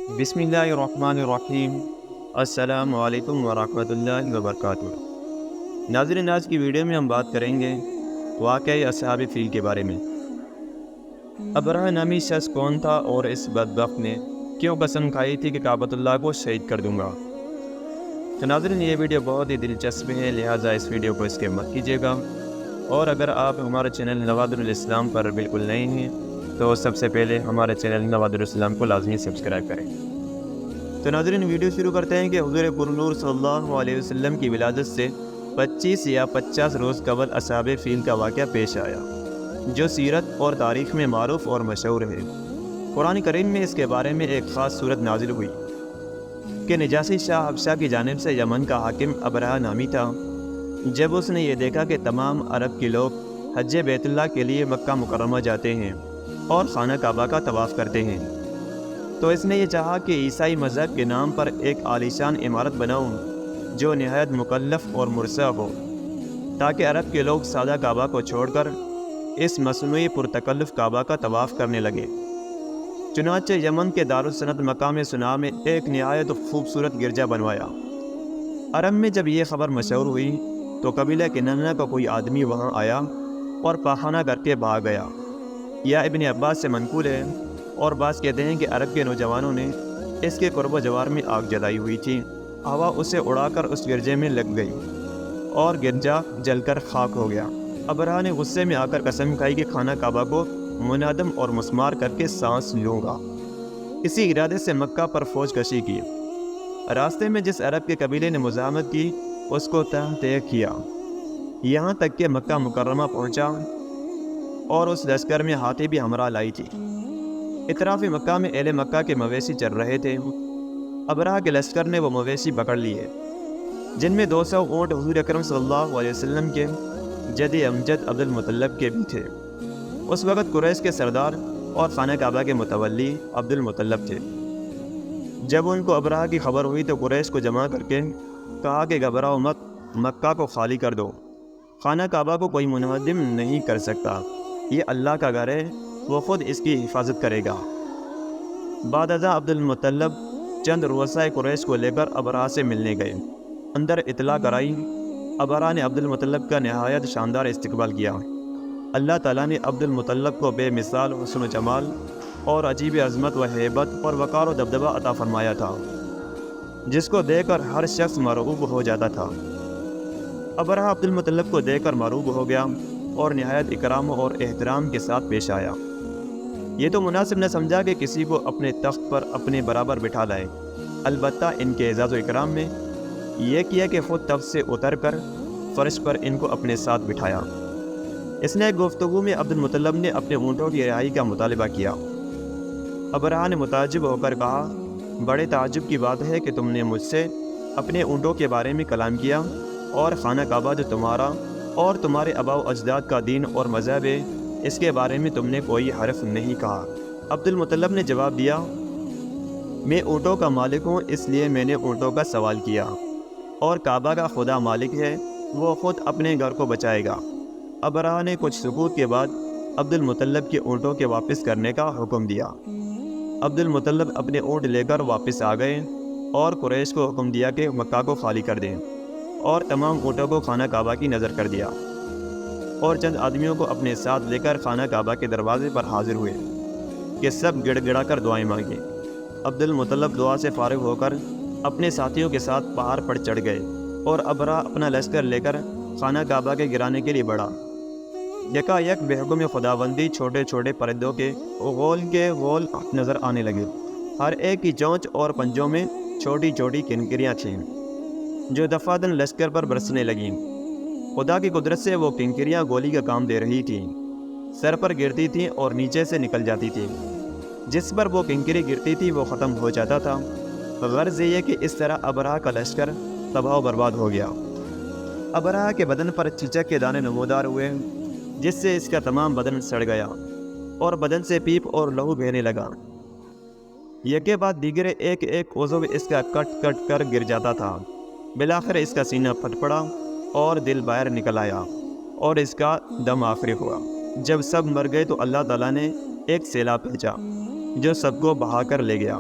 بسم اللہ الرحمن الرحیم۔ السلام علیکم ورحمۃ اللہ وبرکاتہ۔ ناظرین، آج کی ویڈیو میں ہم بات کریں گے واقعی اصحاب فیل کے بارے میں۔ ابرہہ نامی شخص کون تھا اور اس بدبخت نے کیوں قسم کھائی تھی کہ کعبۃ اللہ کو شہید کر دوں گا؟ تو ناظرین، یہ ویڈیو بہت ہی دلچسپ ہے، لہٰذا اس ویڈیو کو اسکپ مت کیجیے گا، اور اگر آپ ہمارے چینل نوادر الاسلام پر بالکل نئے ہیں تو سب سے پہلے ہمارے چینل نوادر الاسلام کو لازمی سبسکرائب کریں۔ تو ناظرین، ویڈیو شروع کرتے ہیں کہ حضور پرنور صلی اللہ علیہ وسلم کی ولادت سے 25 یا 50 روز قبل اصحاب فیل کا واقعہ پیش آیا، جو سیرت اور تاریخ میں معروف اور مشہور ہے۔ قرآن کریم میں اس کے بارے میں ایک خاص صورت نازل ہوئی کہ نجاشی شاہ حبشہ کی جانب سے یمن کا حاکم ابرہہ نامی تھا۔ جب اس نے یہ دیکھا کہ تمام عرب کے لوگ حج بیت اللہ کے لیے مکہ مکرمہ جاتے ہیں اور خانہ کعبہ کا طواف کرتے ہیں، تو اس نے یہ چاہا کہ عیسائی مذہب کے نام پر ایک عالیشان عمارت بناؤں جو نہایت مکلف اور مرصع ہو، تاکہ عرب کے لوگ سادہ کعبہ کو چھوڑ کر اس مصنوعی پرتکلف کعبہ کا طواف کرنے لگے۔ چنانچہ یمن کے دارالسنت مقام صنعا میں ایک نہایت خوبصورت گرجا بنوایا۔ عرب میں جب یہ خبر مشہور ہوئی تو قبیلہ کنانہ کا کوئی آدمی وہاں آیا اور پاخانہ کر کے بھاگ گیا۔ یہ ابن عباس سے منقول ہے، اور بعض کہتے ہیں کہ عرب کے نوجوانوں نے اس کے قرب و جوار میں آگ جلائی ہوئی تھی۔ ہوا اسے اڑا کر اس گرجے میں لگ گئی اور گرجا جل کر خاک ہو گیا۔ ابرہہ نے غصے میں آ کر قسم کھائی کہ خانہ کعبہ کو منہدم اور مسمار کر کے سانس لوں گا۔ اسی ارادے سے مکہ پر فوج کشی کی۔ راستے میں جس عرب کے قبیلے نے مزاحمت کی اس کو تہہ کیا، یہاں تک کہ مکہ مکرمہ پہنچا، اور اس لشکر میں ہاتھی بھی ہمراہ لائی تھی۔ اطراف مکہ میں اہل مکہ کے مویشی چر رہے تھے۔ ابرہہ کے لشکر نے وہ مویشی پکڑ لیے، جن میں 200 اونٹ حضور اکرم صلی اللہ علیہ وسلم کے جد امجد عبد المطلب کے بھی تھے۔ اس وقت قریش کے سردار اور خانہ کعبہ کے متولی عبد المطلب تھے۔ جب ان کو ابرہہ کی خبر ہوئی تو قریش کو جمع کر کے کہا کہ گھبراؤ مت، مکہ کو خالی کر دو، خانہ کعبہ کو کوئی منہدم نہیں کر سکتا، یہ اللہ کا گھر ہے، وہ خود اس کی حفاظت کرے گا۔ بعد ازاں عبد المطلب چند رؤسائے قریش کو لے کر ابرہہ سے ملنے گئے۔ اندر اطلاع کرائی، ابرہہ نے عبد المطلب کا نہایت شاندار استقبال کیا۔ اللہ تعالیٰ نے عبد المطلب کو بے مثال حسن و جمال اور عجیب عظمت و ہیبت اور وقار و دبدبہ عطا فرمایا تھا، جس کو دیکھ کر ہر شخص مرعوب ہو جاتا تھا۔ ابرہہ عبد المطلب کو دیکھ کر مرعوب ہو گیا اور نہایت اکرام اور احترام کے ساتھ پیش آیا۔ یہ تو مناسب نہ سمجھا کہ کسی کو اپنے تخت پر اپنے برابر بٹھا لائے، البتہ ان کے اعزاز و اکرام میں یہ کیا کہ خود تخت سے اتر کر فرش پر ان کو اپنے ساتھ بٹھایا۔ اس نے ایک گفتگو میں عبد المطلب نے اپنے اونٹوں کی رہائی کا مطالبہ کیا۔ ابرہہ نے متعجب ہو کر کہا، بڑے تعجب کی بات ہے کہ تم نے مجھ سے اپنے اونٹوں کے بارے میں کلام کیا، اور خانہ کعبہ جو تمہارا اور تمہارے آباء و اجداد کا دین اور مذہب ہے، اس کے بارے میں تم نے کوئی حرف نہیں کہا۔ عبد المطلب نے جواب دیا، میں اونٹوں کا مالک ہوں، اس لیے میں نے اونٹوں کا سوال کیا، اور کعبہ کا خدا مالک ہے، وہ خود اپنے گھر کو بچائے گا۔ ابرہہ نے کچھ سکوت کے بعد عبد المطلب کے اونٹوں کے واپس کرنے کا حکم دیا۔ عبد المطلب اپنے اونٹ لے کر واپس آ گئے اور قریش کو حکم دیا کہ مکہ کو خالی کر دیں، اور تمام اونٹوں کو خانہ کعبہ کی نظر کر دیا، اور چند آدمیوں کو اپنے ساتھ لے کر خانہ کعبہ کے دروازے پر حاضر ہوئے کہ سب گڑ گڑا کر دعائیں مانگیں۔ عبد المطلب دعا سے فارغ ہو کر اپنے ساتھیوں کے ساتھ پہاڑ پر چڑھ گئے، اور ابرہہ اپنا لشکر لے کر خانہ کعبہ کے گرانے کے لیے بڑھا۔ یکا یک بحکم خداوندی چھوٹے چھوٹے پرندوں کے غول نظر آنے لگے۔ ہر ایک کی چونچ اور پنجوں میں چھوٹی چھوٹی کنکریاں تھیں جو دفعتاً لشکر پر برسنے لگیں۔ خدا کی قدرت سے وہ کنکریاں گولی کا کام دے رہی تھیں، سر پر گرتی تھیں اور نیچے سے نکل جاتی تھیں۔ جس پر وہ کنکری گرتی تھی وہ ختم ہو جاتا تھا۔ غرض یہ کہ اس طرح ابرہہ کا لشکر تباہ و برباد ہو گیا۔ ابرہہ کے بدن پر چیچک کے دانے نمودار ہوئے، جس سے اس کا تمام بدن سڑ گیا اور بدن سے پیپ اور لہو بہنے لگا۔ یکے بعد دیگر ایک ایک عضو اس کا کٹ کٹ کر گر جاتا تھا۔ بالآخر اس کا سینہ پھٹ پڑا اور دل باہر نکل آیا، اور اس کا دم آخری ہوا۔ جب سب مر گئے تو اللہ تعالیٰ نے ایک سیلاب بھیجا جو سب کو بہا کر لے گیا۔